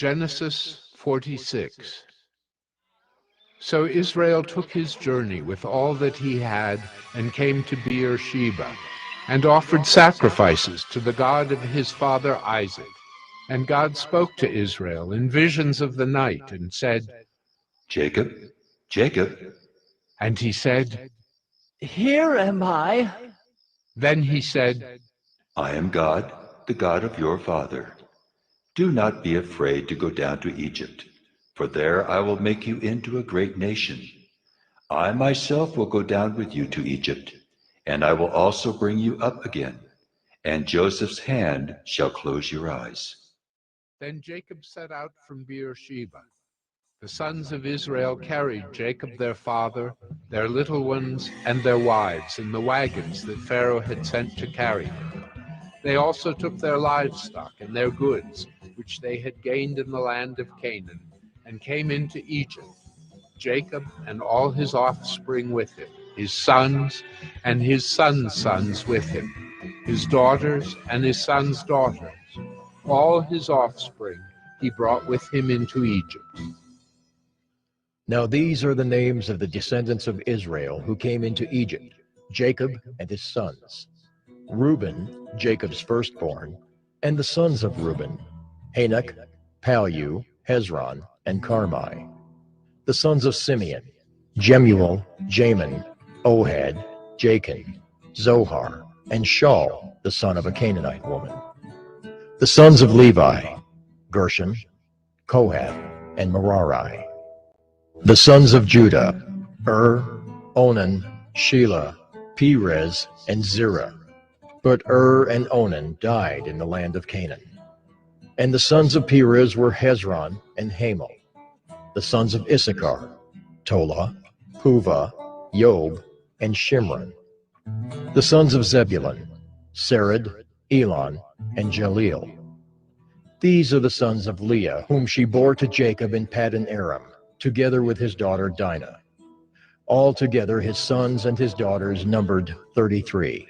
Genesis 46. So Israel took his journey with all that he had and came to Beer-sheba, and offered sacrifices to the God of his father Isaac. And God spoke to Israel in visions of the night and said, Jacob, Jacob. And he said, Here am I. Then he said, I am God, the God of your father. Do not be afraid to go down to Egypt, for there I will make you into a great nation. I myself will go down with you to Egypt, and I will also bring you up again, and Joseph's hand shall close your eyes. Then Jacob set out from Beer-sheba. The sons of Israel carried Jacob their father, their little ones, and their wives in the wagons that Pharaoh had sent to carry them. They also took their livestock and their goods, which they had gained in the land of Canaan, and came into Egypt, Jacob and all his offspring with him, his sons and his sons' sons with him, his daughters and his sons' daughters. All his offspring he brought with him into Egypt. Now these are the names of the descendants of Israel who came into Egypt, Jacob and his sons. Reuben, Jacob's firstborn, and the sons of Reuben, Hanok, Palu, Hezron, and Carmi. The sons of Simeon, Jemuel, Jamin, Ohad, Jachin, Zohar, and Shaul, the son of a Canaanite woman. The sons of Levi, Gershon, Kohath, and Merari. The sons of Judah, Onan, Shelah, Perez, and Zerah. But and Onan died in the land of Canaan. And the sons of Perez were Hezron and Hamel. The sons of Issachar, Tola, Puvah, Yob, and Shimron. The sons of Zebulun, Sered, Elon, and Jaleel. These are the sons of Leah, whom she bore to Jacob in Paddan Aram, together with his daughter Dinah. Altogether his sons and his daughters numbered 33.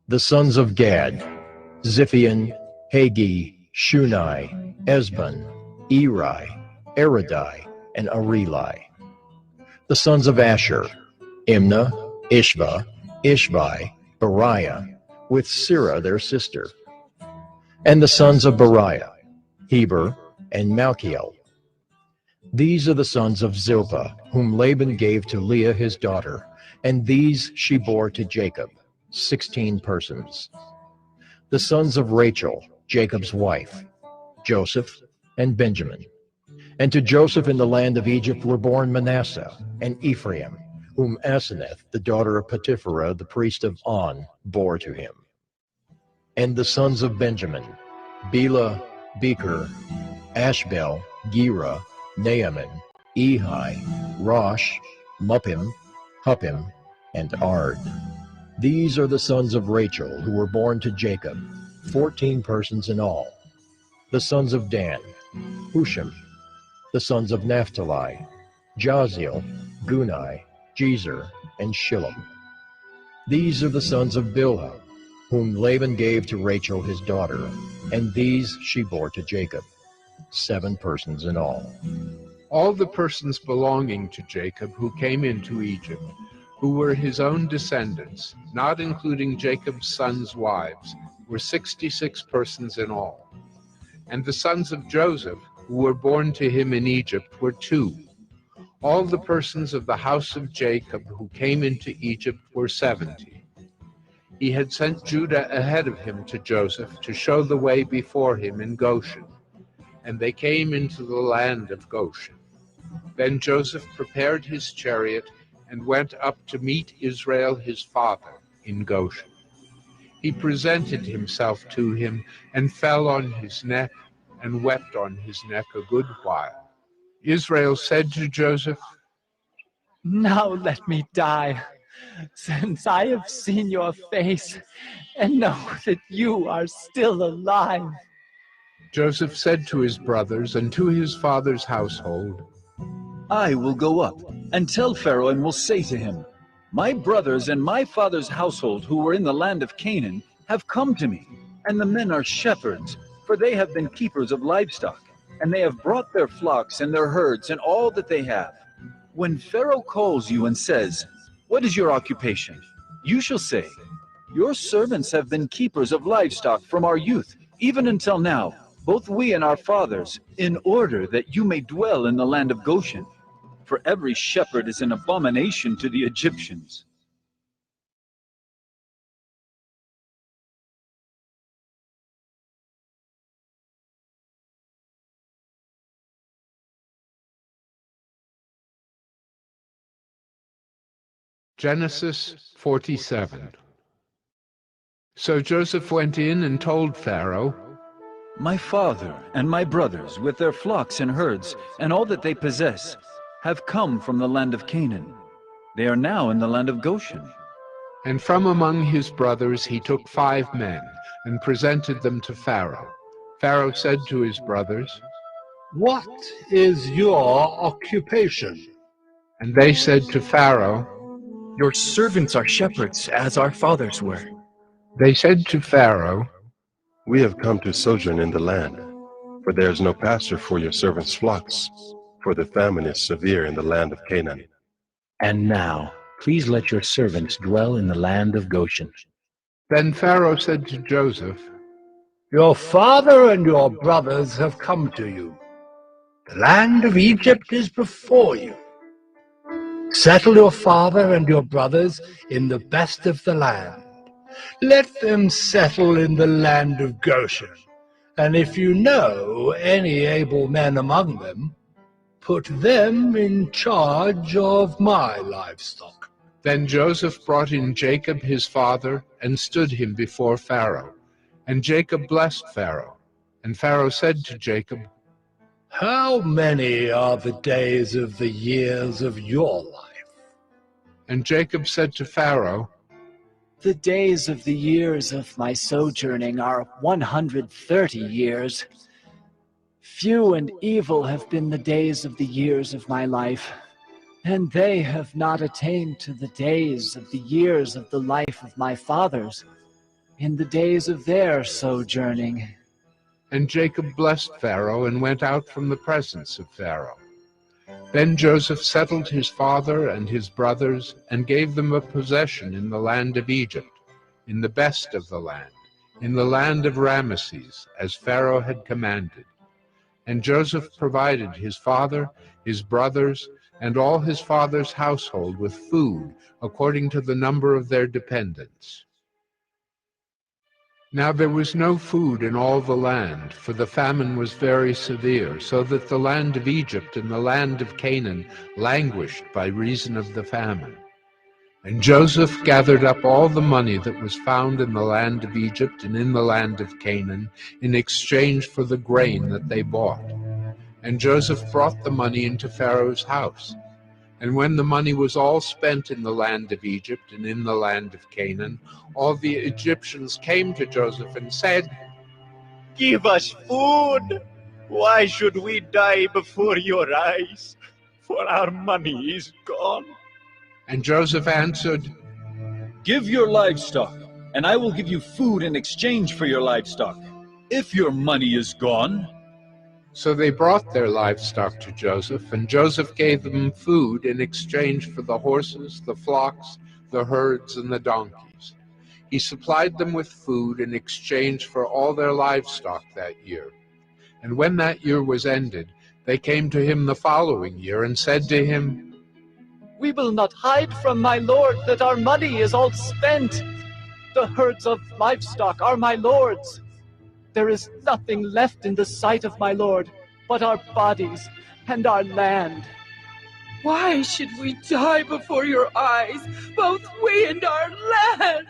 The sons of Gad, Ziphion, Hagi, Shunai, Esbon, Eri, Eridai, and Areli. The sons of Asher, Imnah, Ishva, Ishvi, Beriah, with Sirah their sister. And the sons of Beriah, Heber, and Malchiel. These are the sons of Zilpah, whom Laban gave to Leah his daughter, and these she bore to Jacob, 16 persons. The sons of Rachel, Jacob's wife, Joseph and Benjamin. And to Joseph in the land of Egypt were born Manasseh and Ephraim, whom Asenath, the daughter of Potipherah, the priest of On, bore to him. And the sons of Benjamin, Bela, Becher, Ashbel, Gera, Naaman, Ehi, Rosh, Muppim, Huppim, and Ard. These are the sons of Rachel who were born to Jacob, 14 persons in all. The sons of Dan, Hushim. The sons of Naphtali, Jaziel, Gunai, Jezer, and Shillem. These are the sons of Bilhah, whom Laban gave to Rachel his daughter, and these she bore to Jacob, 7 persons in all. All the persons belonging to Jacob who came into Egypt, who were his own descendants, not including Jacob's sons' wives, were 66 persons in all. And the sons of Joseph, who were born to him in Egypt, were 2. All the persons of the house of Jacob who came into Egypt were 70. He had sent Judah ahead of him to Joseph to show the way before him in Goshen, and they came into the land of Goshen. Then Joseph prepared his chariot and went up to meet Israel his father in Goshen. He presented himself to him and fell on his neck and wept on his neck a good while. Israel said to Joseph, Now let me die, since I have seen your face and know that you are still alive. Joseph said to his brothers and to his father's household, I will go up and tell Pharaoh and will say to him, My brothers and my father's household who were in the land of Canaan have come to me, and the men are shepherds, for they have been keepers of livestock. and they have brought their flocks and their herds and all that they have. When Pharaoh calls you and says, 'What is your occupation?' you shall say, 'Your servants have been keepers of livestock from our youth, even until now, both we and our fathers, in order that you may dwell in the land of Goshen. For every shepherd is an abomination to the Egyptians.'" Genesis 47. So Joseph went in and told Pharaoh, "My father and my brothers, with their flocks and herds, and all that they possess, have come from the land of Canaan. They are now in the land of Goshen." and from among his brothers he took 5 men and presented them to Pharaoh. Pharaoh said to his brothers, "What is your occupation?" and they said to Pharaoh, "Your servants are shepherds, as our fathers were." They said to Pharaoh, "We have come to sojourn in the land, for there is no pasture for your servants' flocks, for the famine is severe in the land of Canaan." And now, please let your servants dwell in the land of Goshen. Then Pharaoh said to Joseph, "Your father and your brothers have come to you. The land of Egypt is before you. Settle your father and your brothers in the best of the land. Let them settle in the land of Goshen, and if you know any able men among them, put them in charge of my livestock." Then Joseph brought in Jacob his father and stood him before Pharaoh. And Jacob blessed Pharaoh. And Pharaoh said to Jacob, "How many are the days of the years of your life?" And Jacob said to Pharaoh, The days of the years of my sojourning are 130 years. Few and evil have been the days of the years of my life, and they have not attained to the days of the years of the life of my fathers, in the days of their sojourning. And Jacob blessed Pharaoh and went out from the presence of Pharaoh. Then Joseph settled his father and his brothers and gave them a possession in the land of Egypt, in the best of the land, in the land of Ramesses, as Pharaoh had commanded. And Joseph provided his father, his brothers, and all his father's household with food according to the number of their dependents. Now there was no food in all the land, for the famine was very severe, so that the land of Egypt and the land of Canaan languished by reason of the famine. And Joseph gathered up all the money that was found in the land of Egypt and in the land of Canaan in exchange for the grain that they bought. And Joseph brought the money into Pharaoh's house. And when the money was all spent in the land of Egypt and in the land of Canaan, all the Egyptians came to Joseph and said, "Give us food. Why should we die before your eyes? For our money is gone." And Joseph answered, "Give your livestock, and I will give you food in exchange for your livestock. If your money is gone." So they brought their livestock to Joseph, and Joseph gave them food in exchange for the horses, the flocks, the herds, and the donkeys. He supplied them with food in exchange for all their livestock that year. And when that year was ended, they came to him the following year and said to him, We will not hide from my lord that our money is all spent. The herds of livestock are my lord's. There is nothing left in the sight of my lord but our bodies and our land. Why should we die before your eyes, both we and our land?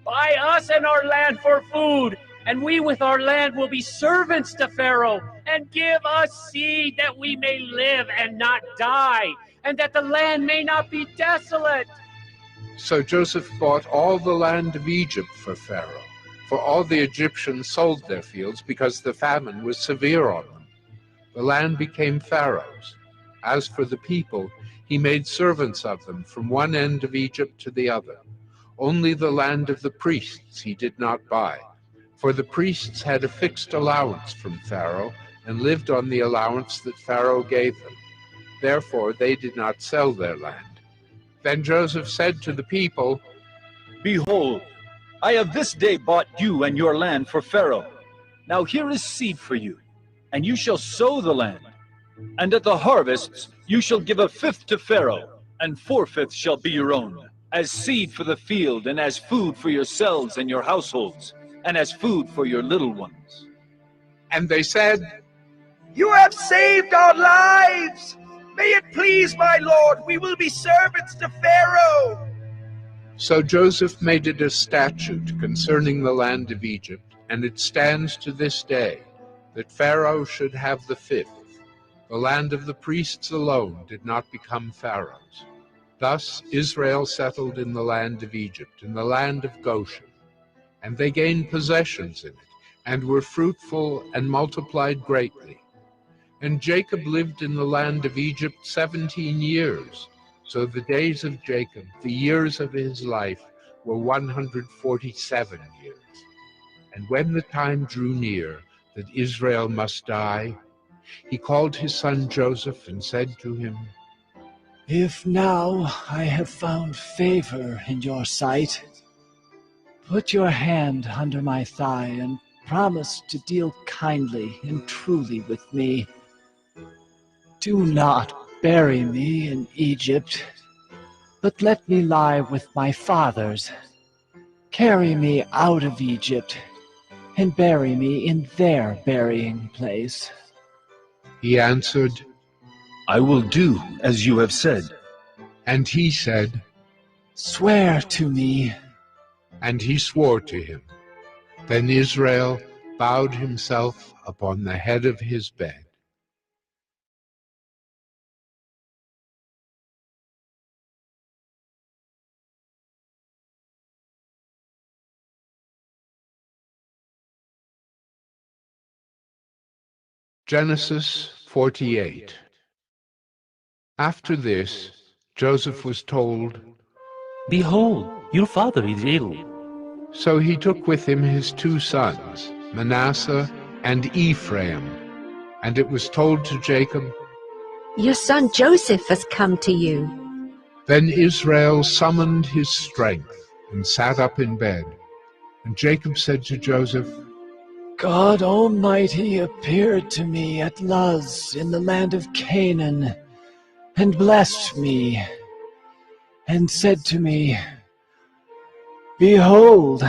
Buy us and our land for food, and we with our land will be servants to Pharaoh, and give us seed that we may live and not die, and that the land may not be desolate. So Joseph bought all the land of Egypt for Pharaoh, for all the Egyptians sold their fields because the famine was severe on them. The land became Pharaoh's. As for the people, he made servants of them from one end of Egypt to the other. Only the land of the priests he did not buy, for the priests had a fixed allowance from Pharaoh, and lived on the allowance that Pharaoh gave them. Therefore they did not sell their land. Then Joseph said to the people, Behold, I have this day bought you and your land for Pharaoh. Now here is seed for you, and you shall sow the land. And at the harvests you shall give a fifth to Pharaoh, and 4/5 shall be your own, as seed for the field, and as food for yourselves and your households, and as food for your little ones. And they said, You have saved our lives. May it please my lord, we will be servants to Pharaoh. So Joseph made it a statute concerning the land of Egypt, and it stands to this day, that Pharaoh should have the fifth. The land of the priests alone did not become Pharaoh's. Thus Israel settled in the land of Egypt, in the land of Goshen, and they gained possessions in it, and were fruitful and multiplied greatly. And Jacob lived in the land of Egypt 17 years. So the days of Jacob, the years of his life, were 147 years. And when the time drew near that Israel must die, he called his son Joseph and said to him, If now I have found favor in your sight, put your hand under my thigh and promise to deal kindly and truly with me. Do not bury me in Egypt, but let me lie with my fathers. Carry me out of Egypt and bury me in their burying place. He answered, I will do as you have said. And he said, Swear to me. And he swore to him. Then Israel bowed himself upon the head of his bed. Genesis 48. After this, Joseph was told, Behold, your father is ill. So he took with him his 2 sons, Manasseh and Ephraim. And it was told to Jacob, Your son Joseph has come to you. Then Israel summoned his strength and sat up in bed. And Jacob said to Joseph, God Almighty appeared to me at Luz in the land of Canaan, and blessed me, and said to me, Behold,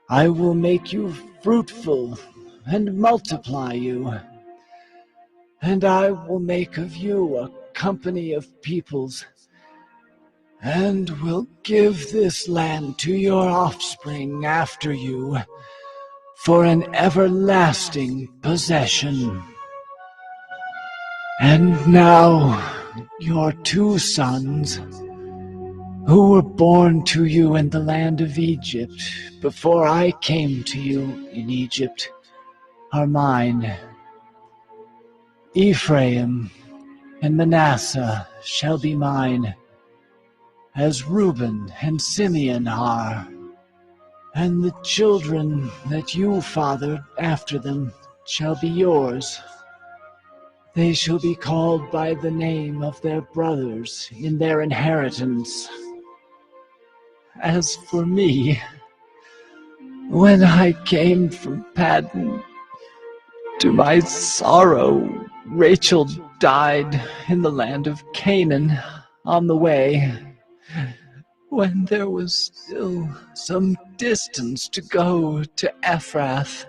I will make you fruitful and multiply you, and I will make of you a company of peoples, and will give this land to your offspring after you, for an everlasting possession. And now your 2 sons, who were born to you in the land of Egypt before I came to you in Egypt, are mine. Ephraim and Manasseh shall be mine, as Reuben and Simeon are. And the children that you fathered after them shall be yours. They shall be called by the name of their brothers in their inheritance. As for me, when I came from Paddan, to my sorrow, Rachel died in the land of Canaan on the way, when there was still some distance to go to Ephrath,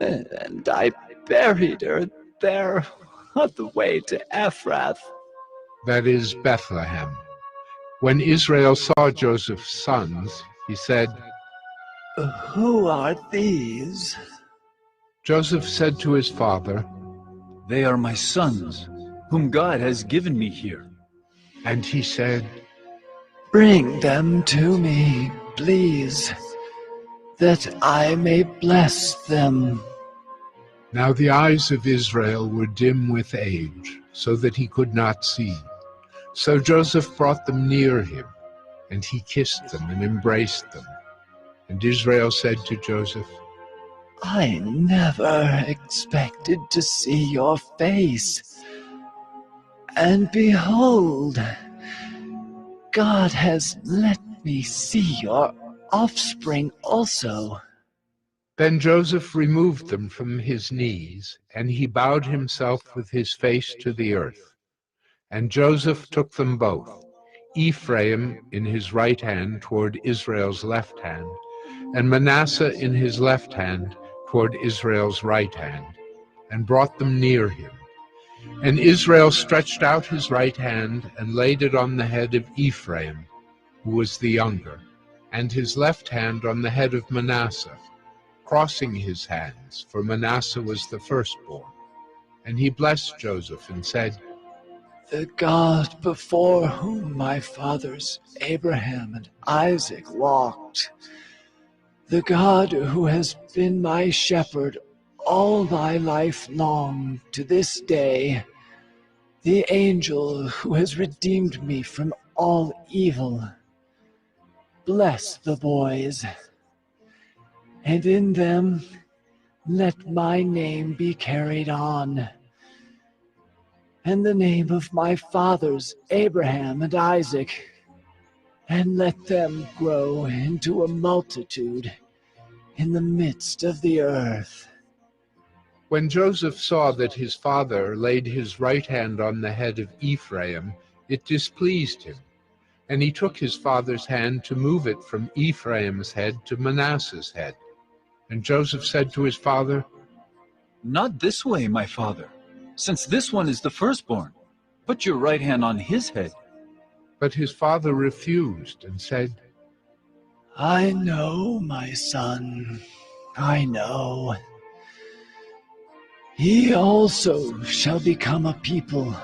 and I buried her there on the way to Ephrath. that is Bethlehem. When Israel saw Joseph's sons, he said, Who are these? Joseph said to his father, They are my sons, whom God has given me here. And he said, Bring them to me, please, that I may bless them. Now the eyes of Israel were dim with age, so that he could not see. So Joseph brought them near him, and he kissed them and embraced them. And Israel said to Joseph, I never expected to see your face. And behold, God has let me see your offspring also. Then Joseph removed them from his knees, and he bowed himself with his face to the earth. And Joseph took them both, Ephraim in his right hand toward Israel's left hand, and Manasseh in his left hand toward Israel's right hand, and brought them near him. And Israel stretched out his right hand and laid it on the head of Ephraim, who was the younger, and his left hand on the head of Manasseh, crossing his hands, for Manasseh was the firstborn. And he blessed Joseph and said, The God before whom my fathers Abraham and Isaac walked, the God who has been my shepherd all my life long to this day, the angel who has redeemed me from all evil, bless the boys, and in them let my name be carried on, and the name of my fathers Abraham and Isaac, and let them grow into a multitude in the midst of the earth. When Joseph saw that his father laid his right hand on the head of Ephraim, it displeased him, and he took his father's hand to move it from Ephraim's head to Manasseh's head. And Joseph said to his father, Not this way, my father, since this one is the firstborn. Put your right hand on his head. But his father refused and said, I know, my son, I know. He also shall become a people,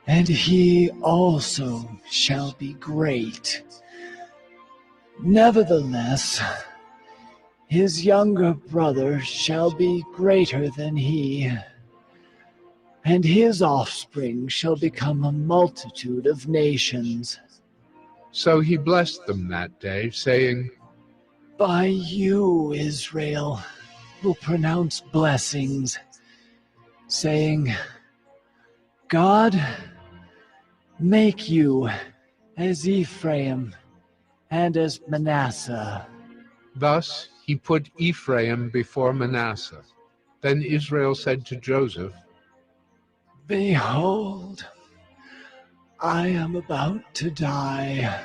and he also shall be great. Nevertheless, his younger brother shall be greater than he, and his offspring shall become a multitude of nations. So he blessed them that day, saying, By you, Israel, will pronounce blessings, saying, God, make you as Ephraim and as Manasseh. Thus he put Ephraim before Manasseh. Then Israel said to Joseph, Behold, I am about to die,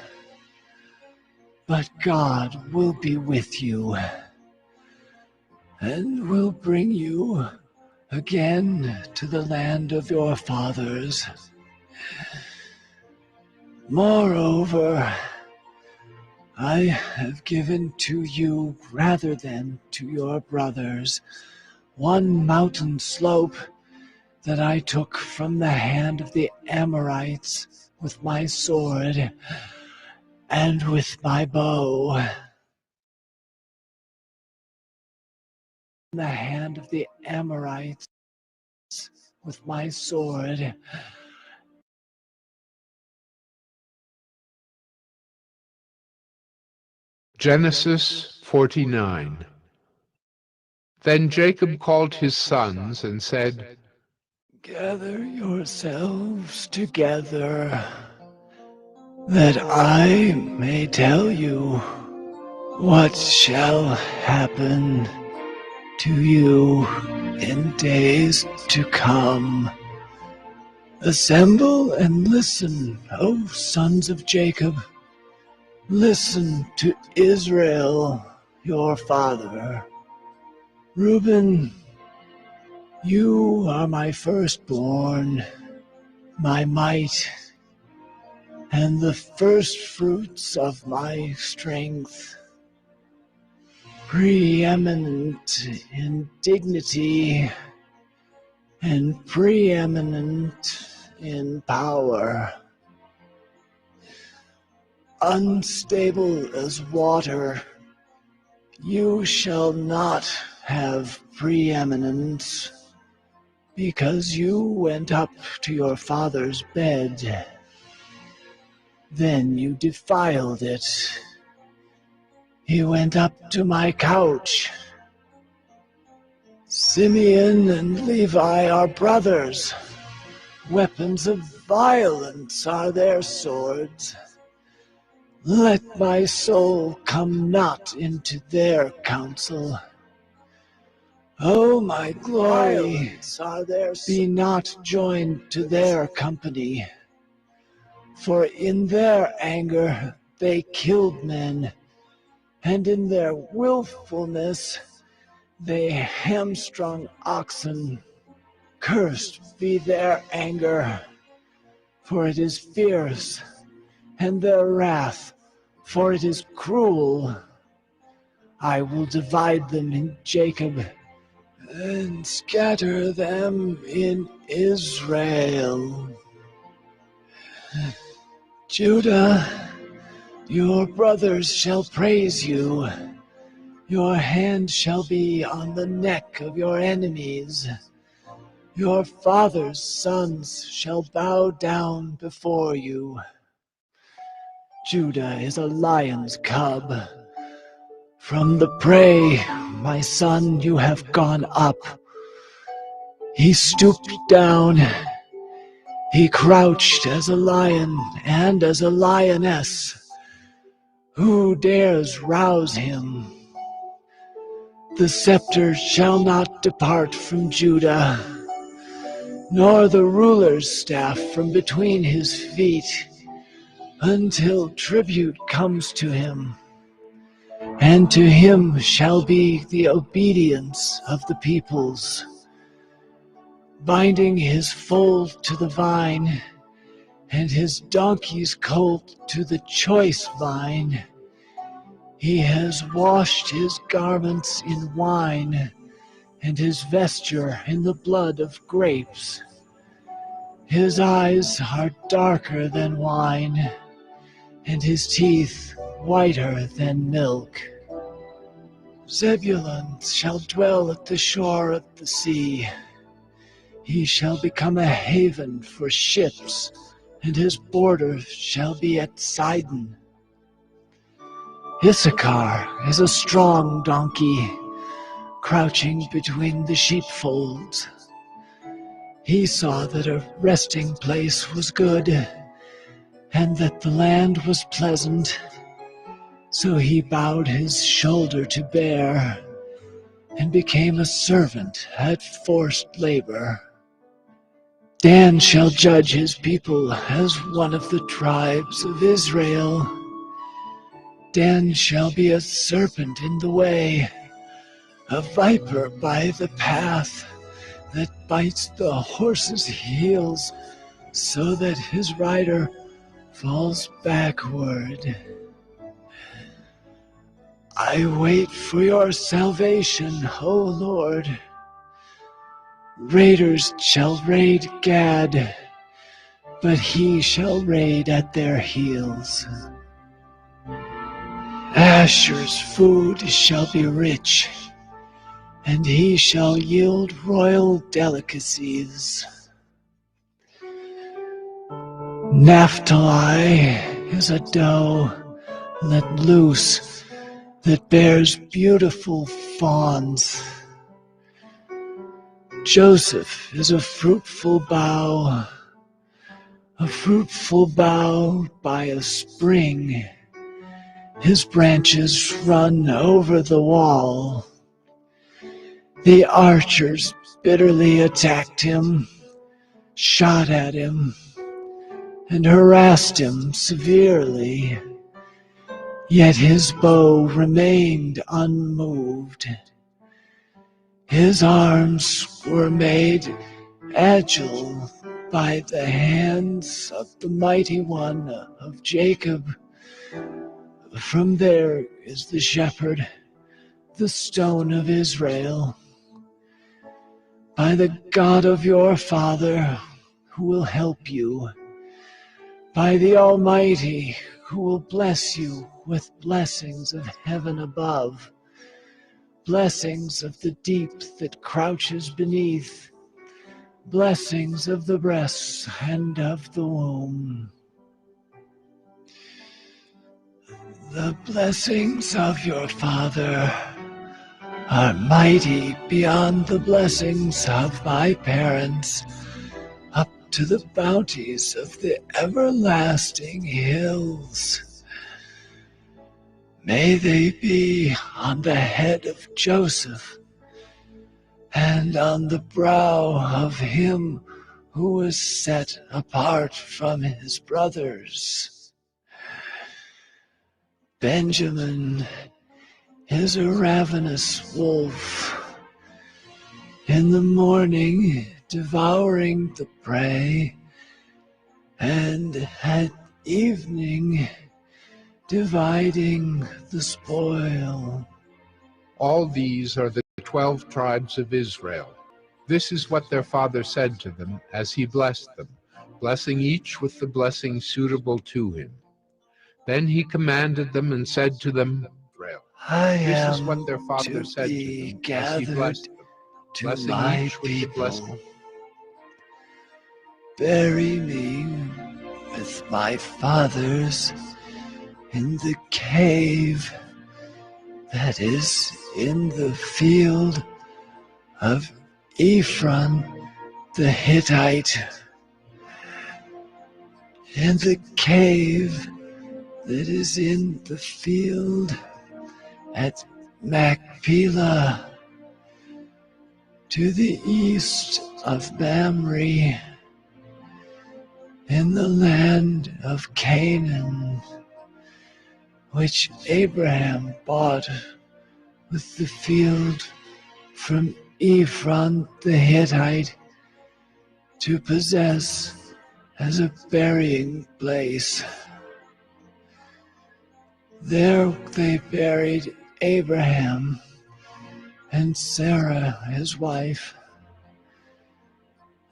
but God will be with you, and will bring you again to the land of your fathers. Moreover, I have given to you, rather than to your brothers, one mountain slope that I took from the hand of the Amorites with my sword and with my bow. The hand of the Amorites with my sword. Genesis 49. Then Jacob called his sons and said, Gather yourselves together, that I may tell you what shall happen to you in days to come. Assemble and listen, O sons of Jacob. Listen to Israel, your father. Reuben, you are my firstborn, my might, and the firstfruits of my strength, preeminent in dignity and preeminent in power, unstable as water. You shall not have preeminence, because you went up to your father's bed. Then you defiled it. He went up to my couch, Simeon and Levi are brothers. Weapons of violence are their swords. Let my soul come not into their counsel. O my glory, be not joined to their company. For in their anger they killed men, and in their willfulness they hamstrung oxen. Cursed be their anger, for it is fierce, and their wrath, for it is cruel. I will divide them in Jacob, and scatter them in Israel. Judah, your brothers shall praise you. Your hand shall be on the neck of your enemies. Your father's sons shall bow down before you. Judah is a lion's cub. From the prey, my son, you have gone up. He stooped down. He crouched as a lion and as a lioness. Who dares rouse him? The scepter shall not depart from Judah, nor the ruler's staff from between his feet, until tribute comes to him, and to him shall be the obedience of the peoples. Binding his foal to the vine, and his donkey's colt to the choice vine. He has washed his garments in wine, and his vesture in the blood of grapes. His eyes are darker than wine, and his teeth whiter than milk. Zebulun shall dwell at the shore of the sea. He shall become a haven for ships, and his border shall be at Sidon. Issachar is a strong donkey, crouching between the sheepfolds. He saw that a resting place was good, and that the land was pleasant. So he bowed his shoulder to bear, and became a servant at forced labor. Dan shall judge his people as one of the tribes of Israel. Dan shall be a serpent in the way, a viper by the path, that bites the horse's heels, so that his rider falls backward. I wait for your salvation, O Lord. Raiders shall raid Gad, but he shall raid at their heels. Asher's food shall be rich, and he shall yield royal delicacies. Naphtali is a doe let loose that bears beautiful fawns. Joseph is a fruitful bough by a spring. His branches run over the wall. The archers bitterly attacked him, shot at him, and harassed him severely. Yet his bow remained unmoved. His arms were made agile by the hands of the mighty one of Jacob. From there is the shepherd, the stone of Israel. By the God of your father, who will help you. By the Almighty, who will bless you with blessings of heaven above, blessings of the deep that crouches beneath, blessings of the breasts and of the womb. The blessings of your father are mighty beyond the blessings of my parents, up to the bounties of the everlasting hills. May they be on the head of Joseph, and on the brow of him who was set apart from his brothers. Benjamin is a ravenous wolf, in the morning devouring the prey, and at evening dividing the spoil. All these are the 12 tribes of Israel. This is what their father said to them as he blessed them, blessing each with the blessing suitable to him. Then he commanded them and said to them, This is what their father said to them as he blessed them, blessing each with the blessing. Bury me with my fathers in the cave that is in the field of Ephron the Hittite, in the cave that is in the field at Machpelah, to the east of Mamre, in the land of Canaan, which Abraham bought with the field from Ephron the Hittite to possess as a burying place. There they buried Abraham and Sarah his wife.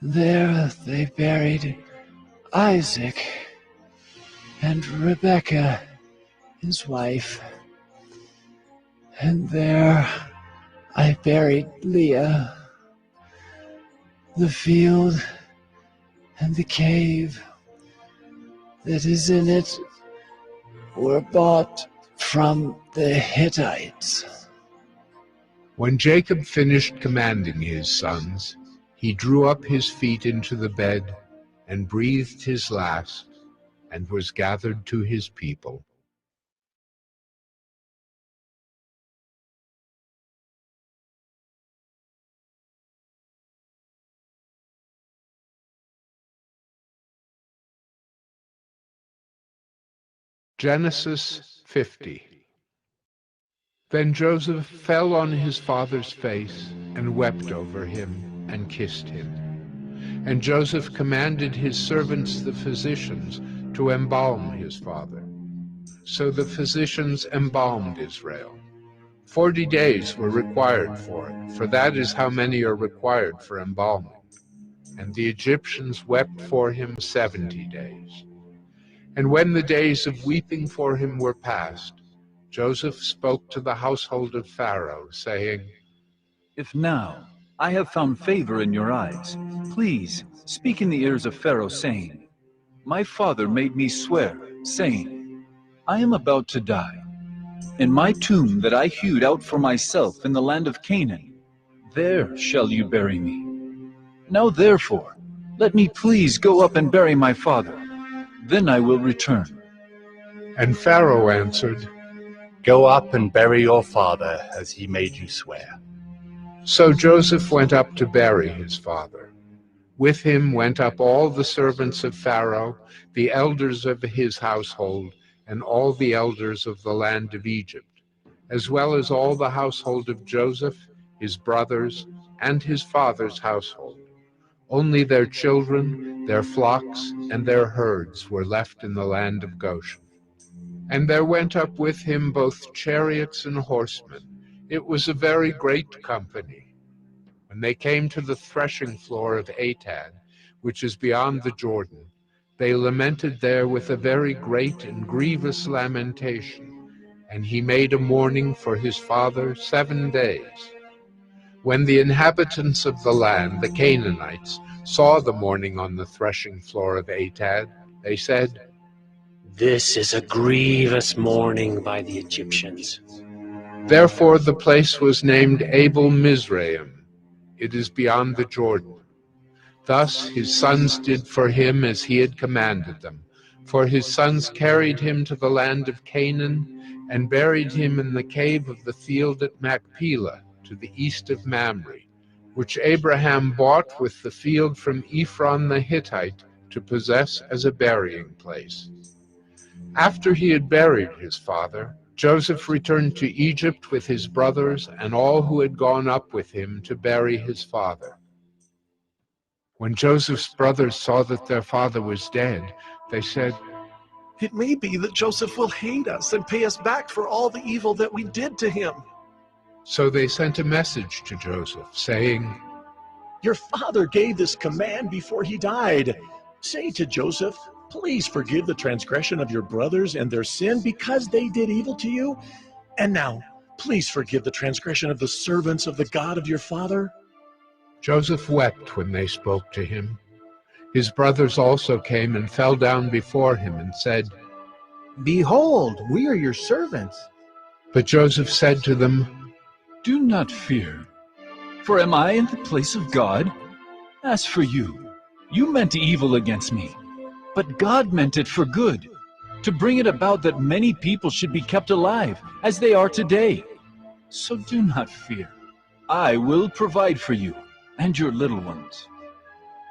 There they buried Isaac and Rebekah his wife. And there I buried Leah. The field and the cave that is in it were bought from the Hittites. When Jacob finished commanding his sons, he drew up his feet into the bed and breathed his last, and was gathered to his people. Genesis 50. Then Joseph fell on his father's face and wept over him and kissed him. And Joseph commanded his servants the physicians to embalm his father. So the physicians embalmed Israel. 40 days were required for it, for that is how many are required for embalming. And the Egyptians wept for him 70 days. And when the days of weeping for him were past, Joseph spoke to the household of Pharaoh, saying, If now I have found favor in your eyes, please speak in the ears of Pharaoh, saying, My father made me swear, saying, I am about to die. In my tomb that I hewed out for myself in the land of Canaan, there shall you bury me. Now therefore, let me please go up and bury my father. Then I will return. And Pharaoh answered, Go up and bury your father as he made you swear. So Joseph went up to bury his father. With him went up all the servants of Pharaoh, the elders of his household, and all the elders of the land of Egypt, as well as all the household of Joseph, his brothers, and his father's household. Only their children, their flocks, and their herds were left in the land of Goshen. And there went up with him both chariots and horsemen. It was a very great company. When they came to the threshing floor of Atad, which is beyond the Jordan, they lamented there with a very great and grievous lamentation. And he made a mourning for his father 7 days. When the inhabitants of the land, the Canaanites, saw the mourning on the threshing floor of Atad, they said, This is a grievous mourning by the Egyptians. Therefore the place was named Abel Mizraim. It is beyond the Jordan. Thus his sons did for him as he had commanded them. For his sons carried him to the land of Canaan and buried him in the cave of the field at Machpelah, to the east of Mamre, which Abraham bought with the field from Ephron the Hittite to possess as a burying place. After he had buried his father, Joseph returned to Egypt with his brothers and all who had gone up with him to bury his father. When Joseph's brothers saw that their father was dead, they said, "It may be that Joseph will hate us and pay us back for all the evil that we did to him." So they sent a message to Joseph, saying, "Your father gave this command before he died. Say to Joseph, please forgive the transgression of your brothers and their sin because they did evil to you. And now, please forgive the transgression of the servants of the God of your father." Joseph wept when they spoke to him. His brothers also came and fell down before him and said, "Behold, we are your servants." But Joseph said to them, "Do not fear, for am I in the place of God? As for you, you meant evil against me, but God meant it for good, to bring it about that many people should be kept alive, as they are today. So do not fear. I will provide for you and your little ones."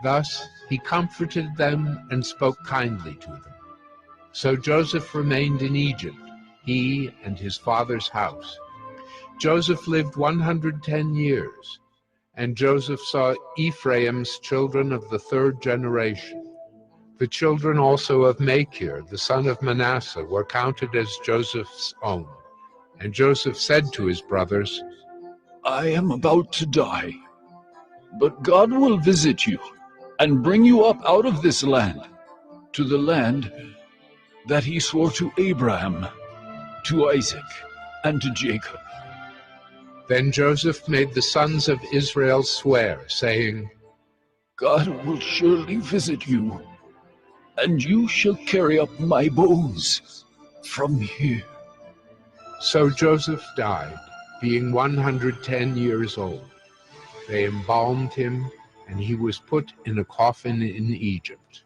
Thus he comforted them and spoke kindly to them. So Joseph remained in Egypt, he and his father's house. Joseph lived 110 years, and Joseph saw Ephraim's children of the third generation. The children also of Machir, the son of Manasseh, were counted as Joseph's own. And Joseph said to his brothers, "I am about to die, but God will visit you and bring you up out of this land, to the land that he swore to Abraham, to Isaac, and to Jacob." Then Joseph made the sons of Israel swear, saying, "God will surely visit you, and you shall carry up my bones from here." So Joseph died, being 110 years old. They embalmed him, and he was put in a coffin in Egypt.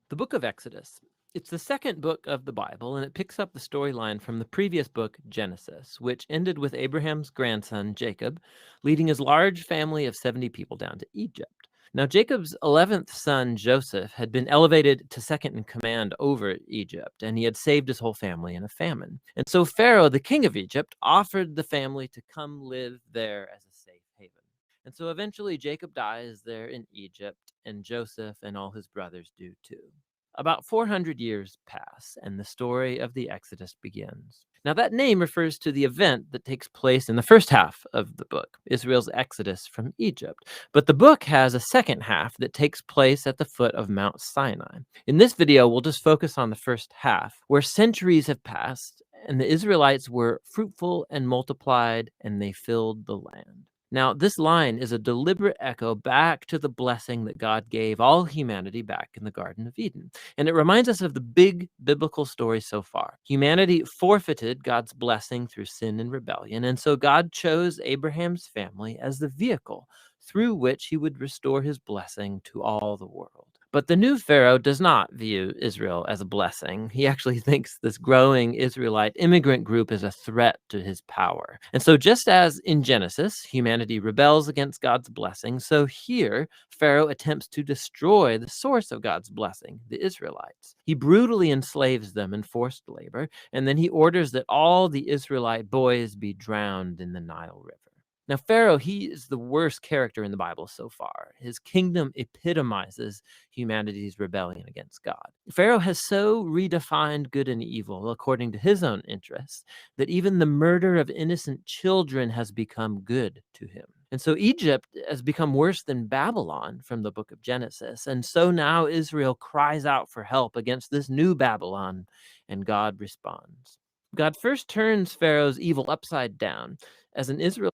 The book of Exodus. It's the second book of the Bible, and it picks up the storyline from the previous book, Genesis, which ended with Abraham's grandson, Jacob, leading his large family of 70 people down to Egypt. Now, Jacob's 11th son, Joseph, had been elevated to second in command over Egypt, and he had saved his whole family in a famine. And so Pharaoh, the king of Egypt, offered the family to come live there as a safe haven. And so eventually Jacob dies there in Egypt, and Joseph and all his brothers do too. About 400 years pass, and the story of the Exodus begins. Now, that name refers to the event that takes place in the first half of the book, Israel's exodus from Egypt. But the book has a second half that takes place at the foot of Mount Sinai. In this video, we'll just focus on the first half, where centuries have passed, and the Israelites were fruitful and multiplied, and they filled the land. Now, this line is a deliberate echo back to the blessing that God gave all humanity back in the Garden of Eden. And it reminds us of the big biblical story so far. Humanity forfeited God's blessing through sin and rebellion, and so God chose Abraham's family as the vehicle through which he would restore his blessing to all the world. But the new Pharaoh does not view Israel as a blessing. He actually thinks this growing Israelite immigrant group is a threat to his power. And so just as in Genesis, humanity rebels against God's blessing, so here, Pharaoh attempts to destroy the source of God's blessing, the Israelites. He brutally enslaves them in forced labor, and then he orders that all the Israelite boys be drowned in the Nile River. Now, Pharaoh, he is the worst character in the Bible so far. His kingdom epitomizes humanity's rebellion against God. Pharaoh has so redefined good and evil according to his own interests that even the murder of innocent children has become good to him. And so Egypt has become worse than Babylon from the book of Genesis. And so now Israel cries out for help against this new Babylon, and God responds. God first turns Pharaoh's evil upside down as an Israel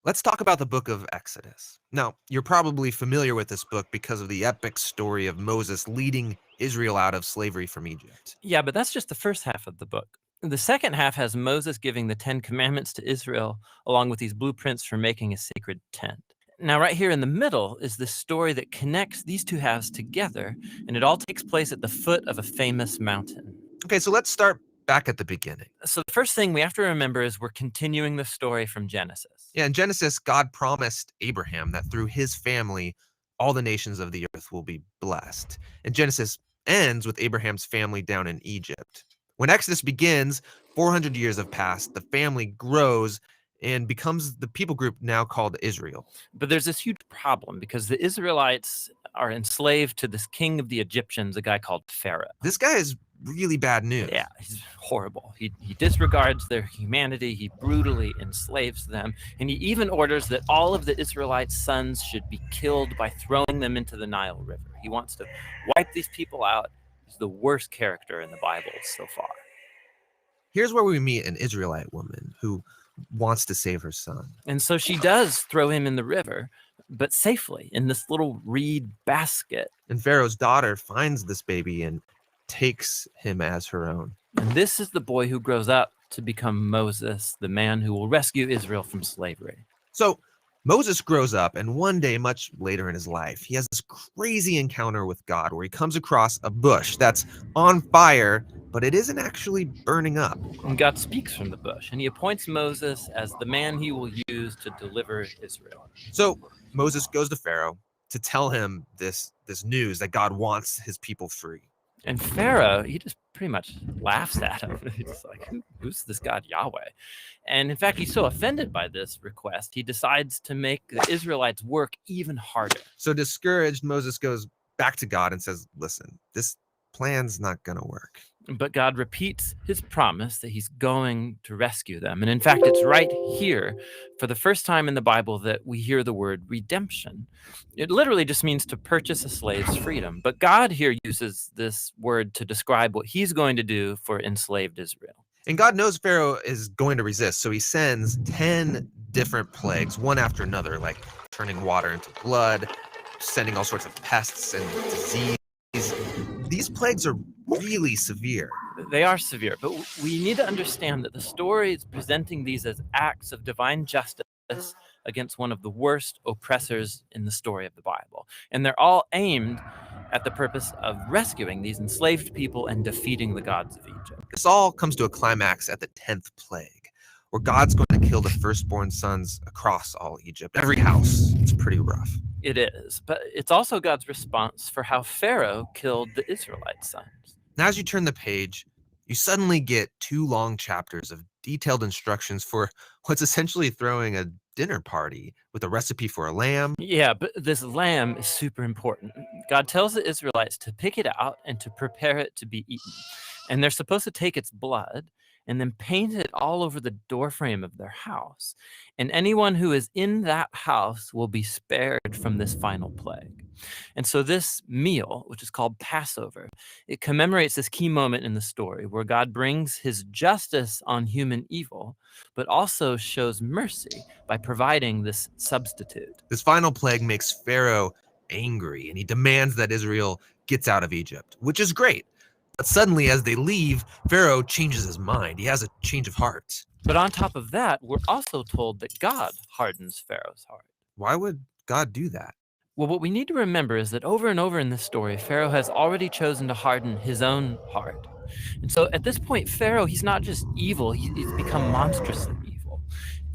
Let's talk about the book of Exodus. Now, you're probably familiar with this book because of the epic story of Moses leading Israel out of slavery from Egypt. Yeah, but that's just the first half of the book. The second half has Moses giving the 10 Commandments to Israel, along with these blueprints for making a sacred tent. Now, right here in the middle is this story that connects these two halves together, and it all takes place at the foot of a famous mountain. Okay, so let's start back at the beginning. So the first thing we have to remember is we're continuing the story from Genesis. Yeah, in Genesis, God promised Abraham that through his family, all the nations of the earth will be blessed. And Genesis ends with Abraham's family down in Egypt. When Exodus begins, 400 years have passed, the family grows and becomes the people group now called Israel. But there's this huge problem because the Israelites are enslaved to this king of the Egyptians, a guy called Pharaoh. This guy is really bad news. Yeah, he's horrible. He disregards their humanity. He brutally enslaves them. And he even orders that all of the Israelites' sons should be killed by throwing them into the Nile River. He wants to wipe these people out. He's the worst character in the Bible so far. Here's where we meet an Israelite woman who wants to save her son. And so she does throw him in the river, but safely in this little reed basket. And Pharaoh's daughter finds this baby and takes him as her own. And this is the boy who grows up to become Moses, the man who will rescue Israel from slavery. So Moses grows up, and one day, much later in his life, he has this crazy encounter with God where he comes across a bush that's on fire, but it isn't actually burning up. And God speaks from the bush, and he appoints Moses as the man he will use to deliver Israel. So Moses goes to Pharaoh to tell him this news that God wants his people free. And Pharaoh, he just pretty much laughs at him. He's like, who's this God Yahweh? And in fact, he's so offended by this request, he decides to make the Israelites work even harder. So discouraged, Moses goes back to God and says, listen, this plan's not going to work. But God repeats his promise that he's going to rescue them. And in fact, it's right here, for the first time in the Bible, that we hear the word redemption. It literally just means to purchase a slave's freedom. But God here uses this word to describe what he's going to do for enslaved Israel. And God knows Pharaoh is going to resist, so he sends 10 different plagues, one after another, like turning water into blood, sending all sorts of pests and disease. These plagues are really severe. They are severe, but we need to understand that the story is presenting these as acts of divine justice against one of the worst oppressors in the story of the Bible. And they're all aimed at the purpose of rescuing these enslaved people and defeating the gods of Egypt. This all comes to a climax at the 10th plague, where God's going to kill the firstborn sons across all Egypt, every house. It's pretty rough. It is, but it's also God's response for how Pharaoh killed the Israelite sons. Now, as you turn the page, you suddenly get 2 long chapters of detailed instructions for what's essentially throwing a dinner party with a recipe for a lamb. Yeah, but this lamb is super important. God tells the Israelites to pick it out and to prepare it to be eaten. And they're supposed to take its blood and then paint it all over the doorframe of their house. And anyone who is in that house will be spared from this final plague. And so this meal, which is called Passover, it commemorates this key moment in the story where God brings his justice on human evil, but also shows mercy by providing this substitute. This final plague makes Pharaoh angry, and he demands that Israel gets out of Egypt, which is great. But suddenly, as they leave, Pharaoh changes his mind. He has a change of heart. But on top of that, we're also told that God hardens Pharaoh's heart. Why would God do that? Well, what we need to remember is that over and over in this story, Pharaoh has already chosen to harden his own heart. And so at this point, Pharaoh, he's not just evil, he's become monstrously evil.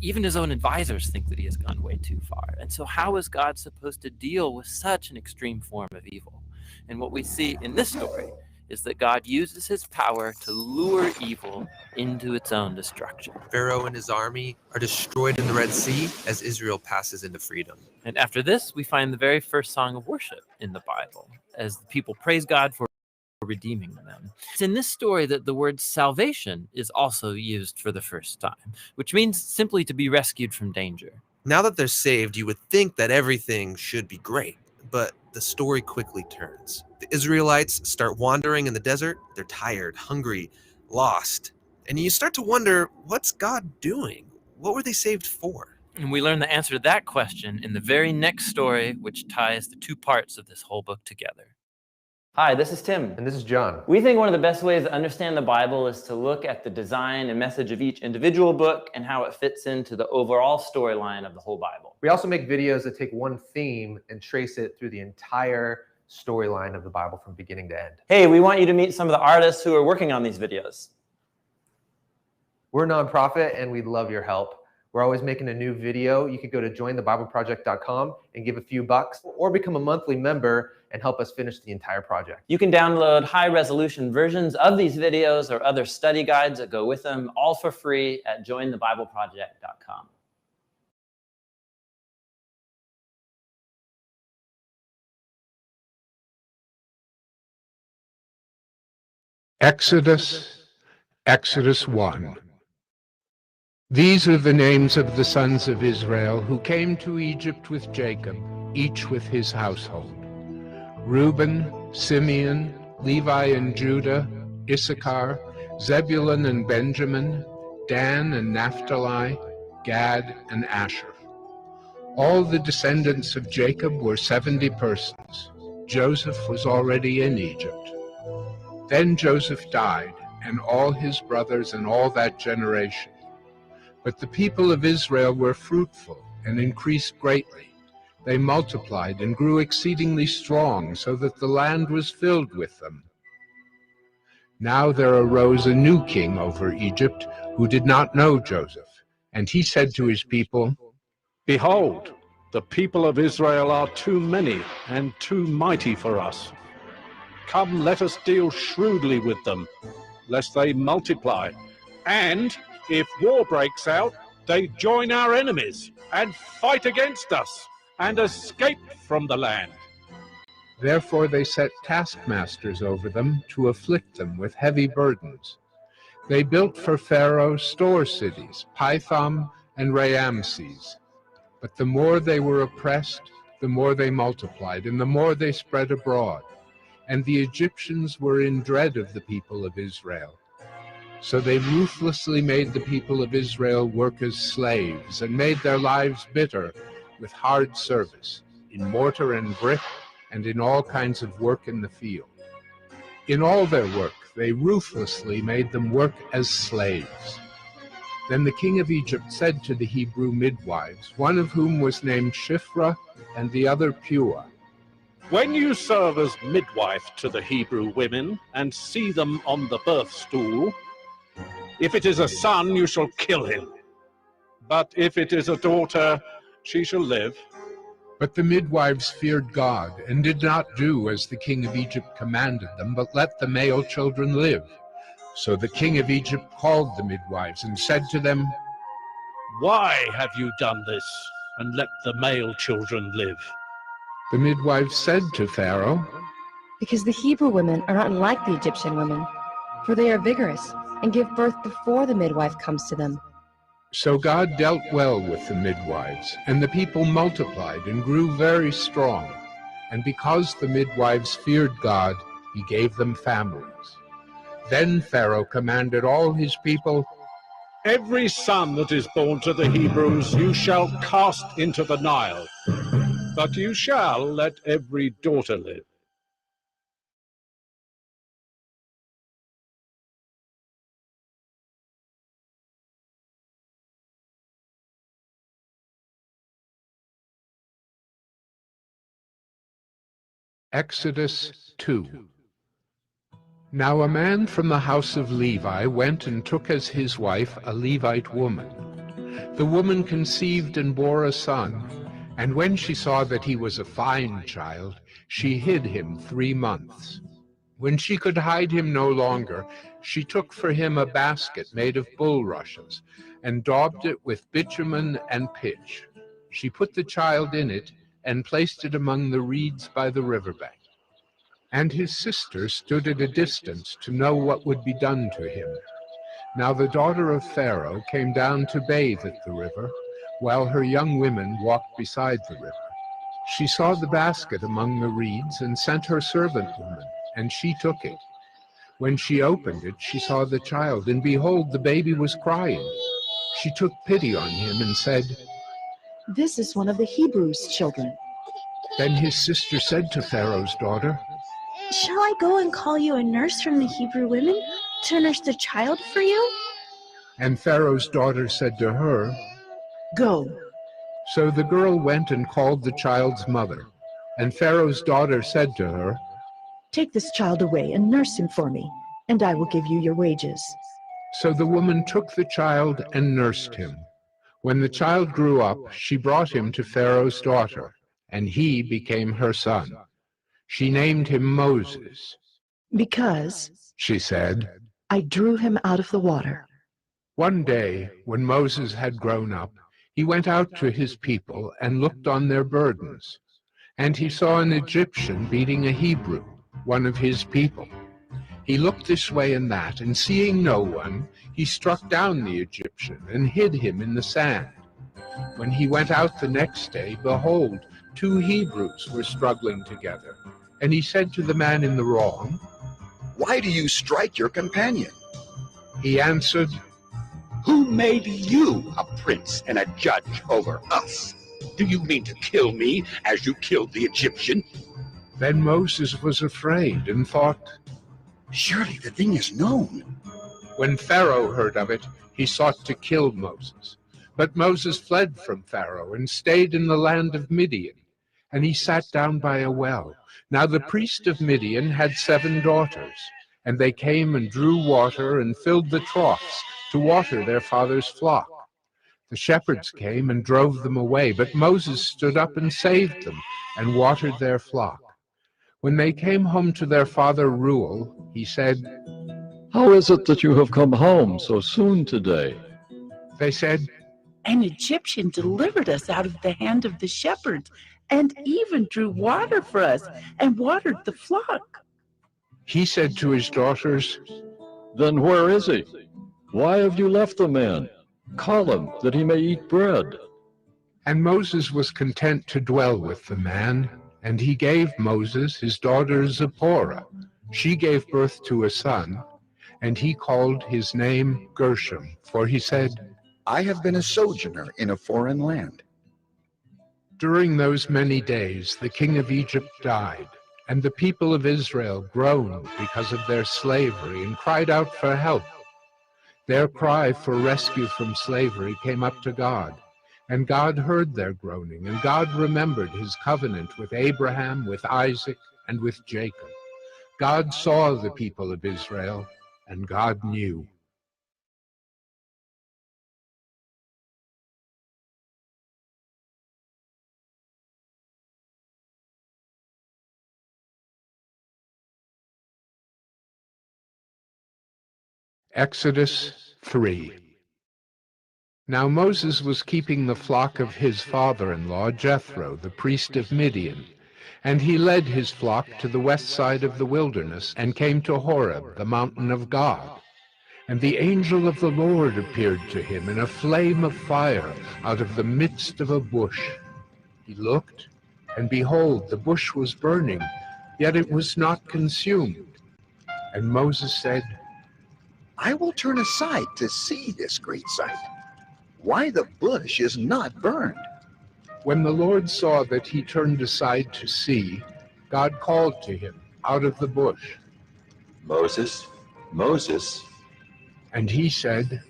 Even his own advisors think that he has gone way too far. And so how is God supposed to deal with such an extreme form of evil? And what we see in this story is that God uses his power to lure evil into its own destruction. Pharaoh and his army are destroyed in the Red Sea as Israel passes into freedom. And after this, we find the very first song of worship in the Bible, as the people praise God for redeeming them. It's in this story that the word salvation is also used for the first time, which means simply to be rescued from danger. Now that they're saved, you would think that everything should be great, but the story quickly turns. The Israelites start wandering in the desert. They're tired, hungry, lost. And you start to wonder, what's God doing? What were they saved for? And we learn the answer to that question in the very next story, which ties the two parts of this whole book together. Hi, this is Tim. And this is John. We think one of the best ways to understand the Bible is to look at the design and message of each individual book and how it fits into the overall storyline of the whole Bible. We also make videos that take one theme and trace it through the entire storyline of the Bible from beginning to end. Hey, we want you to meet some of the artists who are working on these videos. We're a nonprofit and we'd love your help. We're always making a new video. You could go to jointhebibleproject.com and give a few bucks, or become a monthly member and help us finish the entire project. You can download high-resolution versions of these videos or other study guides that go with them, all for free at jointhebibleproject.com. Exodus 1. These are the names of the sons of Israel who came to Egypt with Jacob, each with his household: Reuben, Simeon, Levi and Judah, Issachar, Zebulun and Benjamin, Dan and Naphtali, Gad and Asher. All the descendants of Jacob were 70 persons. Joseph was already in Egypt. Then Joseph died, and all his brothers and all that generation. But the people of Israel were fruitful and increased greatly. They multiplied and grew exceedingly strong, so that the land was filled with them. Now there arose a new king over Egypt who did not know Joseph. And he said to his people, "Behold, the people of Israel are too many and too mighty for us. Come, let us deal shrewdly with them, lest they multiply. And if war breaks out, they join our enemies and fight against us and escape from the land." Therefore they set taskmasters over them to afflict them with heavy burdens. They built for Pharaoh store cities, Pithom and Raamses. But the more they were oppressed, the more they multiplied, and the more they spread abroad. And the Egyptians were in dread of the people of Israel. So they ruthlessly made the people of Israel work as slaves, and made their lives bitter with hard service, in mortar and brick, and in all kinds of work in the field. In all their work they ruthlessly made them work as slaves. Then the king of Egypt said to the Hebrew midwives, one of whom was named Shiphrah and the other Puah, "When you serve as midwife to the Hebrew women and see them on the birth stool, if it is a son, you shall kill him. But if it is a daughter, she shall live." But the midwives feared God, and did not do as the king of Egypt commanded them, but let the male children live. So the king of Egypt called the midwives and said to them, "Why have you done this, and let the male children live?" The midwives said to Pharaoh, "Because the Hebrew women are not like the Egyptian women, for they are vigorous and give birth before the midwife comes to them." So God dealt well with the midwives, and the people multiplied and grew very strong. And because the midwives feared God, he gave them families. Then Pharaoh commanded all his people, "Every son that is born to the Hebrews you shall cast into the Nile, but you shall let every daughter live." Exodus 2. Now a man from the house of Levi went and took as his wife a Levite woman. The woman conceived and bore a son, and when she saw that he was a fine child, she hid him 3 months. When she could hide him no longer, she took for him a basket made of bulrushes, and daubed it with bitumen and pitch. She put the child in it, and placed it among the reeds by the riverbank. And his sister stood at a distance to know what would be done to him. Now the daughter of Pharaoh came down to bathe at the river, while her young women walked beside the river. She saw the basket among the reeds, and sent her servant woman, and she took it. When she opened it, she saw the child, and behold, the baby was crying. She took pity on him and said, This is one of the Hebrews' children. Then his sister said to Pharaoh's daughter, Shall I go and call you a nurse from the Hebrew women to nurse the child for you? And Pharaoh's daughter said to her, Go. So the girl went and called the child's mother. And Pharaoh's daughter said to her, Take this child away and nurse him for me, and I will give you your wages. So the woman took the child and nursed him. When the child grew up, she brought him to Pharaoh's daughter, and he became her son. She named him Moses. Because, she said, I drew him out of the water. One day, when Moses had grown up, he went out to his people and looked on their burdens. And he saw an Egyptian beating a Hebrew, one of his people. He looked this way and that, and seeing no one, he struck down the Egyptian and hid him in the sand. When he went out the next day, behold, 2 Hebrews were struggling together. And he said to the man in the wrong, Why do you strike your companion? He answered, Who made you a prince and a judge over us? Do you mean to kill me as you killed the Egyptian? Then Moses was afraid and thought, Surely the thing is known. When Pharaoh heard of it, he sought to kill Moses. But Moses fled from Pharaoh and stayed in the land of Midian. And he sat down by a well. Now the priest of Midian had 7 daughters, and they came and drew water and filled the troughs to water their father's flock. The shepherds came and drove them away, but Moses stood up and saved them and watered their flock. When they came home to their father Reuel, he said, How is it that you have come home so soon today? They said, An Egyptian delivered us out of the hand of the shepherds, and even drew water for us, and watered the flock. He said to his daughters, Then where is he? Why have you left the man? Call him, that he may eat bread. And Moses was content to dwell with the man, and he gave Moses his daughter Zipporah. She gave birth to a son, and he called his name Gershom, for he said, I have been a sojourner in a foreign land. During those many days, the king of Egypt died, and the people of Israel groaned because of their slavery and cried out for help. Their cry for rescue from slavery came up to God, and God heard their groaning, and God remembered his covenant with Abraham, with Isaac, and with Jacob. God saw the people of Israel, and God knew. Exodus 3. Now Moses was keeping the flock of his father-in-law Jethro, the priest of Midian, and he led his flock to the west side of the wilderness and came to Horeb, the mountain of God. And the angel of the Lord appeared to him in a flame of fire out of the midst of a bush. He looked, and behold, the bush was burning, yet it was not consumed. And Moses said, I will turn aside to see this great sight, why the bush is not burned. When the Lord saw that he turned aside to see, God called to him out of the bush, Moses, Moses. And he said,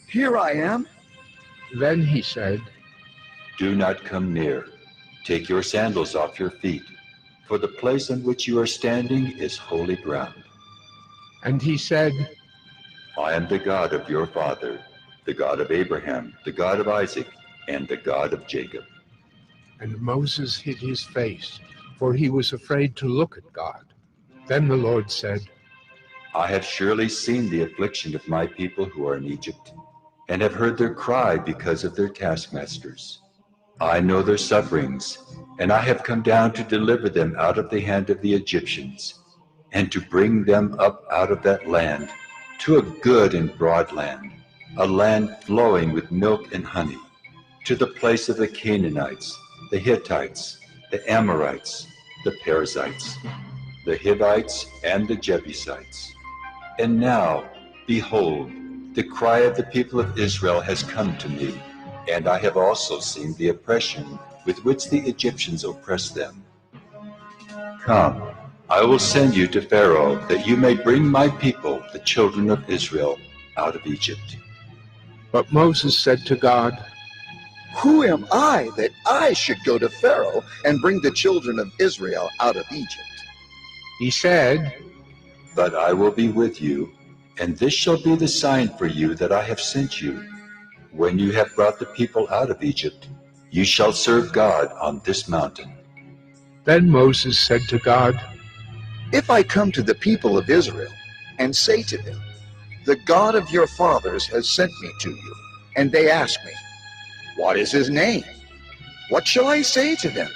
Here I am. Then he said, Do not come near. Take your sandals off your feet, for the place on which you are standing is holy ground. And he said, I am the God of your father, the God of Abraham, the God of Isaac, and the God of Jacob. And Moses hid his face, for he was afraid to look at God. Then the Lord said, I have surely seen the affliction of my people who are in Egypt, and have heard their cry because of their taskmasters. I know their sufferings, and I have come down to deliver them out of the hand of the Egyptians, and to bring them up out of that land to a good and broad land, a land flowing with milk and honey, to the place of the Canaanites, the Hittites, the Amorites, the Perizzites, the Hivites, and the Jebusites. And now, behold, the cry of the people of Israel has come to me, and I have also seen the oppression with which the Egyptians oppress them. Come, I will send you to Pharaoh, that you may bring my people, the children of Israel, out of Egypt. But Moses said to God, Who am I that I should go to Pharaoh and bring the children of Israel out of Egypt? He said, But I will be with you, and this shall be the sign for you that I have sent you. When you have brought the people out of Egypt, you shall serve God on this mountain. Then Moses said to God, If I come to the people of Israel and say to them, The God of your fathers has sent me to you, and they ask me, What is his name? What shall I say to them?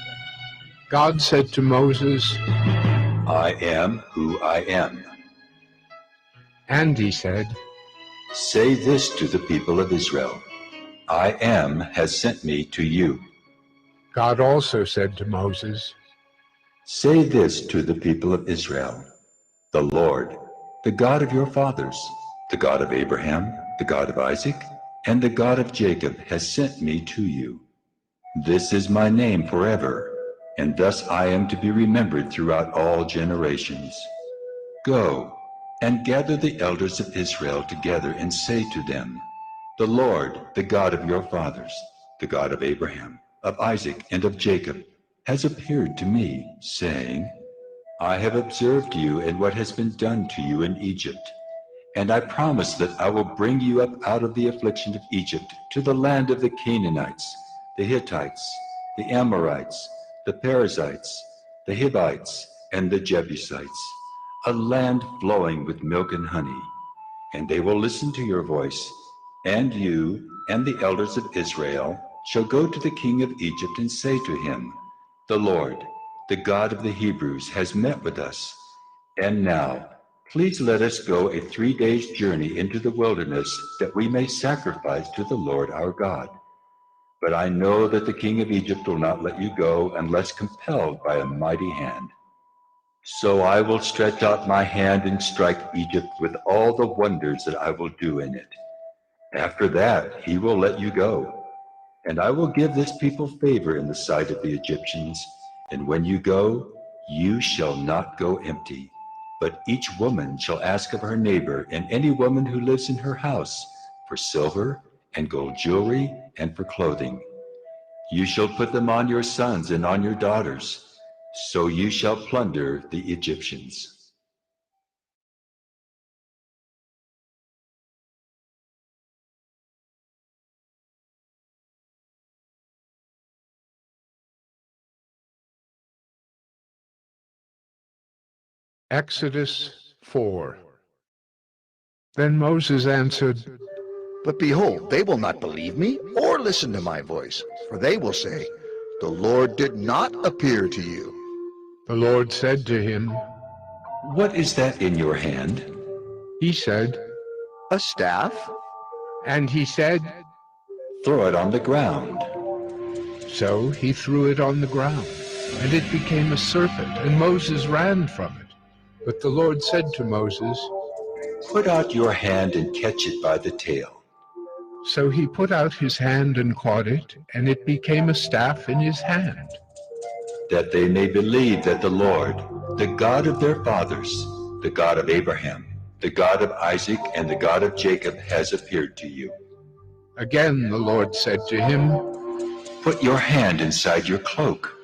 God said to Moses, I am who I am. And he said, Say this to the people of Israel, I am has sent me to you. God also said to Moses, Say this to the people of Israel, the Lord, the God of your fathers, the God of Abraham, the God of Isaac, and the God of Jacob has sent me to you. This is my name forever, and thus I am to be remembered throughout all generations. Go and gather the elders of Israel together and say to them, The Lord, the God of your fathers, the God of Abraham, of Isaac, and of Jacob, has appeared to me, saying, I have observed you and what has been done to you in Egypt, and I promise that I will bring you up out of the affliction of Egypt to the land of the Canaanites, the Hittites, the Amorites, the Perizzites, the Hivites, and the Jebusites, a land flowing with milk and honey. And they will listen to your voice, and you and the elders of Israel shall go to the king of Egypt and say to him, The Lord, the God of the Hebrews, has met with us. And now, please let us go a 3 days' journey into the wilderness, that we may sacrifice to the Lord our God. But I know that the king of Egypt will not let you go unless compelled by a mighty hand. So I will stretch out my hand and strike Egypt with all the wonders that I will do in it. After that, he will let you go. And I will give this people favor in the sight of the Egyptians. And when you go, you shall not go empty. But each woman shall ask of her neighbor and any woman who lives in her house for silver and gold jewelry and for clothing. You shall put them on your sons and on your daughters. So you shall plunder the Egyptians. Exodus 4. Then Moses answered, But behold, they will not believe me or listen to my voice, for they will say, The Lord did not appear to you. The Lord said to him, What is that in your hand? He said, A staff? And he said, Throw it on the ground. So he threw it on the ground, and it became a serpent, and Moses ran from it. But the Lord said to Moses, Put out your hand and catch it by the tail. So he put out his hand and caught it, and it became a staff in his hand. That they may believe that the Lord, the God of their fathers, the God of Abraham, the God of Isaac, and the God of Jacob has appeared to you. Again the Lord said to him, Put your hand inside your cloak.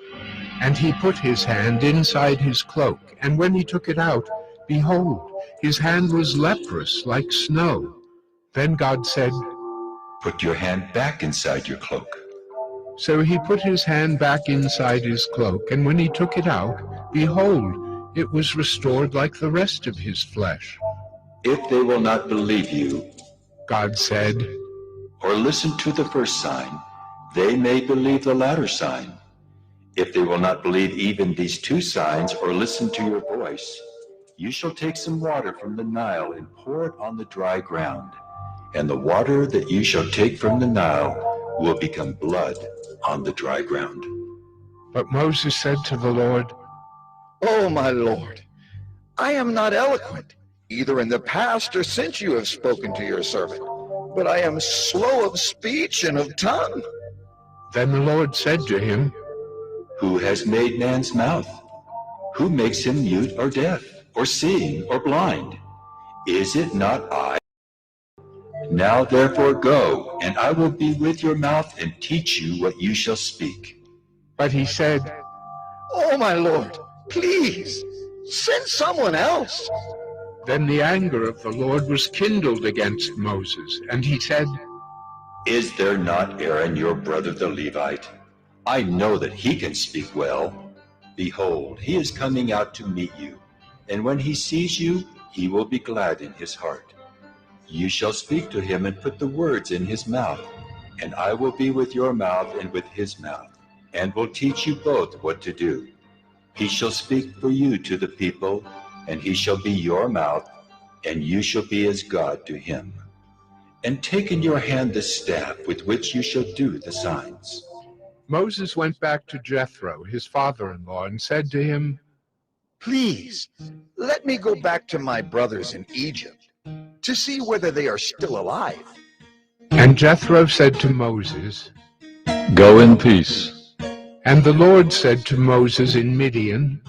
And he put his hand inside his cloak, and when he took it out, behold, his hand was leprous like snow. Then God said, Put your hand back inside your cloak. So he put his hand back inside his cloak, and when he took it out, behold, it was restored like the rest of his flesh. If they will not believe you, God said, or listen to the first sign, they may believe the latter sign. If they will not believe even these 2 signs or listen to your voice, you shall take some water from the Nile and pour it on the dry ground. And the water that you shall take from the Nile will become blood on the dry ground. But Moses said to the Lord, Oh, my Lord, I am not eloquent, either in the past or since you have spoken to your servant. but I am slow of speech and of tongue. Then the Lord said to him, Who has made man's mouth? Who makes him mute or deaf, or seeing or blind? Is it not I? Now therefore go, and I will be with your mouth and teach you what you shall speak. But he said, Oh, my Lord, please, send someone else. Then the anger of the Lord was kindled against Moses, and he said, Is there not Aaron your brother the Levite? I know that he can speak well. Behold, he is coming out to meet you, and when he sees you, he will be glad in his heart. You shall speak to him and put the words in his mouth, and I will be with your mouth and with his mouth, and will teach you both what to do. He shall speak for you to the people, and he shall be your mouth, and you shall be as God to him. And take in your hand the staff with which you shall do the signs. Moses went back to Jethro, his father-in-law, and said to him, Please, let me go back to my brothers in Egypt to see whether they are still alive. And Jethro said to Moses, Go in peace. And the Lord said to Moses in Midian,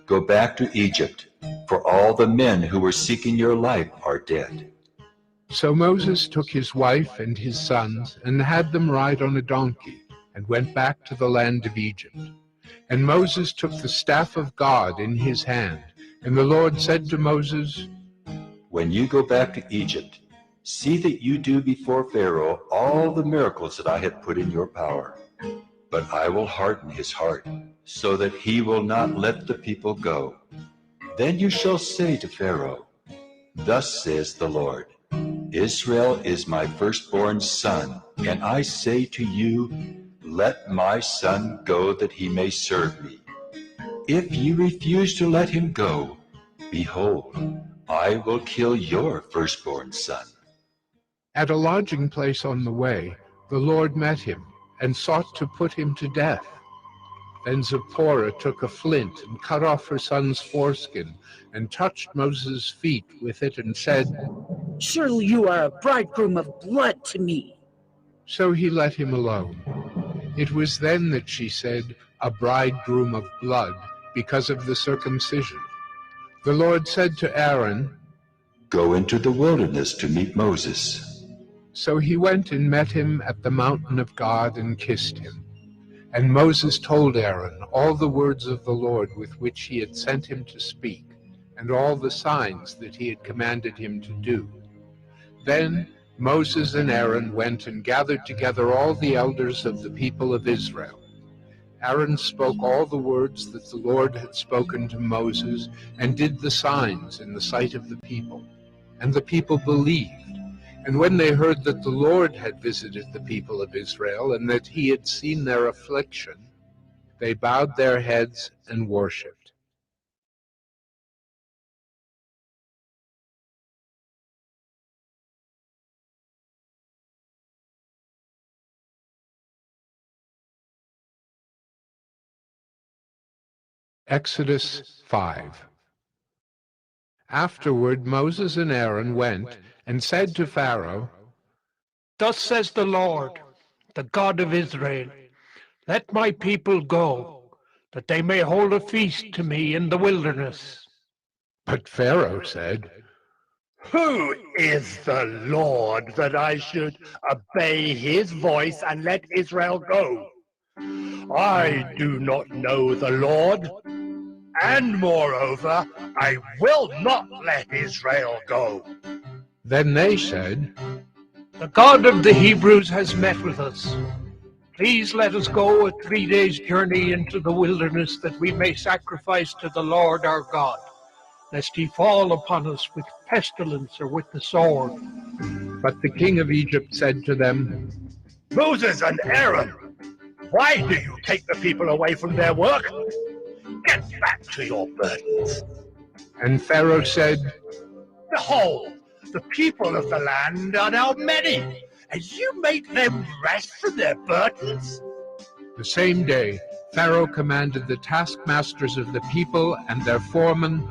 Go back to Egypt, for all the men who were seeking your life are dead. So Moses took his wife and his sons, and had them ride on a donkey, and went back to the land of Egypt. And Moses took the staff of God in his hand, and the Lord said to Moses, When you go back to Egypt, see that you do before Pharaoh all the miracles that I have put in your power. But I will harden his heart, so that he will not let the people go. Then you shall say to Pharaoh, Thus says the Lord, Israel is my firstborn son, and I say to you, Let my son go that he may serve me. If you refuse to let him go, behold, I will kill your firstborn son. At a lodging place on the way, the Lord met him, and sought to put him to death. Then Zipporah took a flint and cut off her son's foreskin, and touched Moses' feet with it, and said, Surely you are a bridegroom of blood to me. So he let him alone. It was then that she said, a bridegroom of blood, because of the circumcision. The Lord said to Aaron, Go into the wilderness to meet Moses. So he went and met him at the mountain of God and kissed him. And Moses told Aaron all the words of the Lord with which he had sent him to speak, and all the signs that he had commanded him to do. Then Moses and Aaron went and gathered together all the elders of the people of Israel. Aaron spoke all the words that the Lord had spoken to Moses, and did the signs in the sight of the people. And the people believed. And when they heard that the Lord had visited the people of Israel, and that he had seen their affliction, they bowed their heads and worshipped. Exodus 5. Afterward Moses and Aaron went and said to Pharaoh, Thus says the Lord, the God of Israel, let my people go, that they may hold a feast to me in the wilderness. But Pharaoh said, Who is the Lord that I should obey his voice and let Israel go? I do not know the Lord, and moreover, I will not let Israel go. Then they said, The God of the Hebrews has met with us. Please let us go a 3 days' journey into the wilderness, that we may sacrifice to the Lord our God, lest he fall upon us with pestilence or with the sword. But the king of Egypt said to them, Moses and Aaron, why do you take the people away from their work? Get back to your burdens. And Pharaoh said, Behold, the people of the land are now many, and you make them rest from their burdens? The same day Pharaoh commanded the taskmasters of the people and their foremen,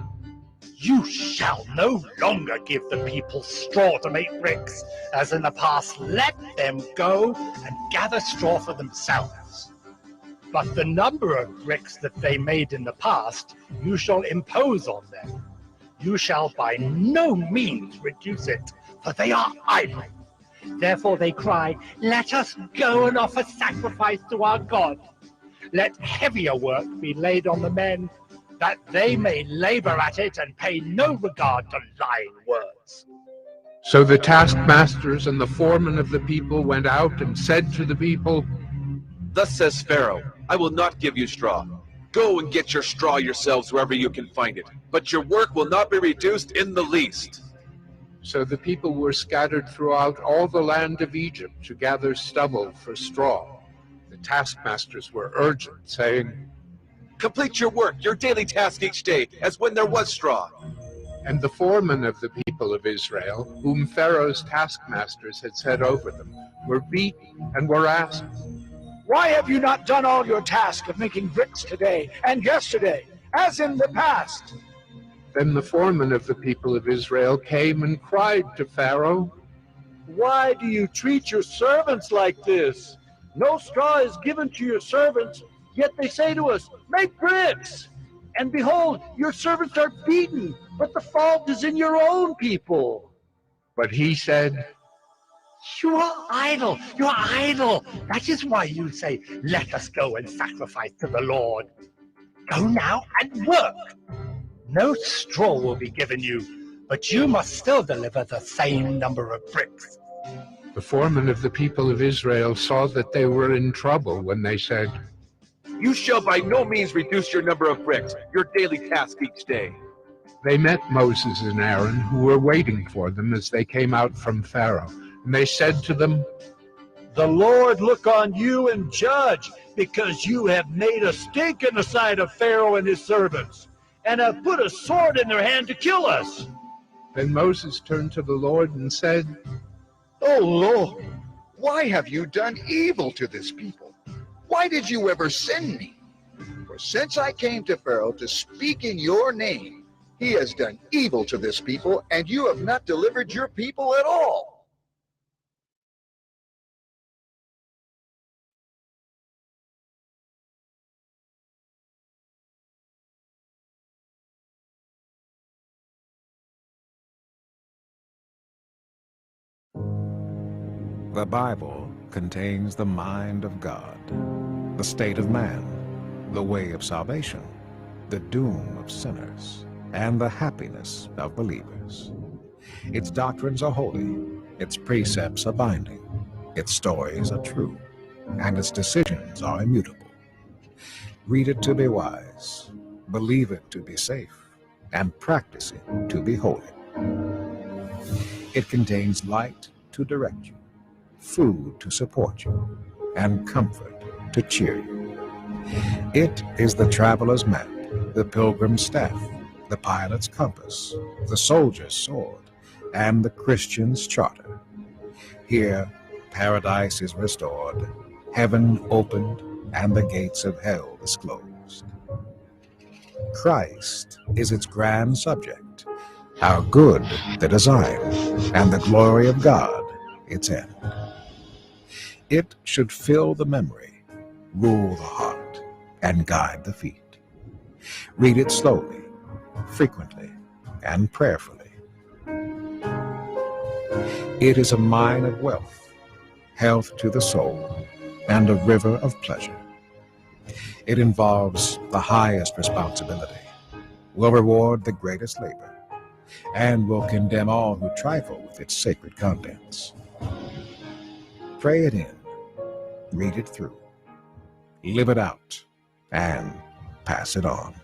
You shall no longer give the people straw to make bricks, as in the past. Let them go and gather straw for themselves. But the number of bricks that they made in the past, you shall impose on them. You shall by no means reduce it, for they are idle. Therefore they cry, let us go and offer sacrifice to our God. Let heavier work be laid on the men, that they may labor at it and pay no regard to lying words. So the taskmasters and the foremen of the people went out and said to the people, Thus says Pharaoh, I will not give you straw. Go and get your straw yourselves wherever you can find it, but your work will not be reduced in the least. So the people were scattered throughout all the land of Egypt to gather stubble for straw. The taskmasters were urgent, saying, Complete your work, your daily task each day, as when there was straw. And the foremen of the people of Israel, whom Pharaoh's taskmasters had set over them, were beaten and were asked, Why have you not done all your task of making bricks today and yesterday, as in the past? Then the foreman of the people of Israel came and cried to Pharaoh, Why do you treat your servants like this? No straw is given to your servants, yet they say to us, Make bricks! And behold, your servants are beaten, but the fault is in your own people. But he said, You are idle, you are idle. That is why you say, let us go and sacrifice to the Lord. Go now and work. No straw will be given you, but you must still deliver the same number of bricks. The foreman of the people of Israel saw that they were in trouble when they said, You shall by no means reduce your number of bricks, your daily task each day. They met Moses and Aaron, who were waiting for them as they came out from Pharaoh. And they said to them, The Lord look on you and judge, because you have made a stink in the sight of Pharaoh and his servants, and have put a sword in their hand to kill us. Then Moses turned to the Lord and said, O Lord, why have you done evil to this people? Why did you ever send me? For since I came to Pharaoh to speak in your name, he has done evil to this people, and you have not delivered your people at all. The Bible contains the mind of God, the state of man, the way of salvation, the doom of sinners, and the happiness of believers. Its doctrines are holy, its precepts are binding, its stories are true, and its decisions are immutable. Read it to be wise, believe it to be safe, and practice it to be holy. It contains light to direct you, food to support you, and comfort to cheer you. It is the traveler's map, the pilgrim's staff, the pilot's compass, the soldier's sword, and the Christian's charter. Here, paradise is restored, heaven opened, and the gates of hell disclosed. Christ is its grand subject, our good the design, and the glory of God its end. It should fill the memory, rule the heart, and guide the feet. Read it slowly, frequently, and prayerfully. It is a mine of wealth, health to the soul, and a river of pleasure. It involves the highest responsibility, will reward the greatest labor, and will condemn all who trifle with its sacred contents. Pray it in, read it through, live it out, and pass it on.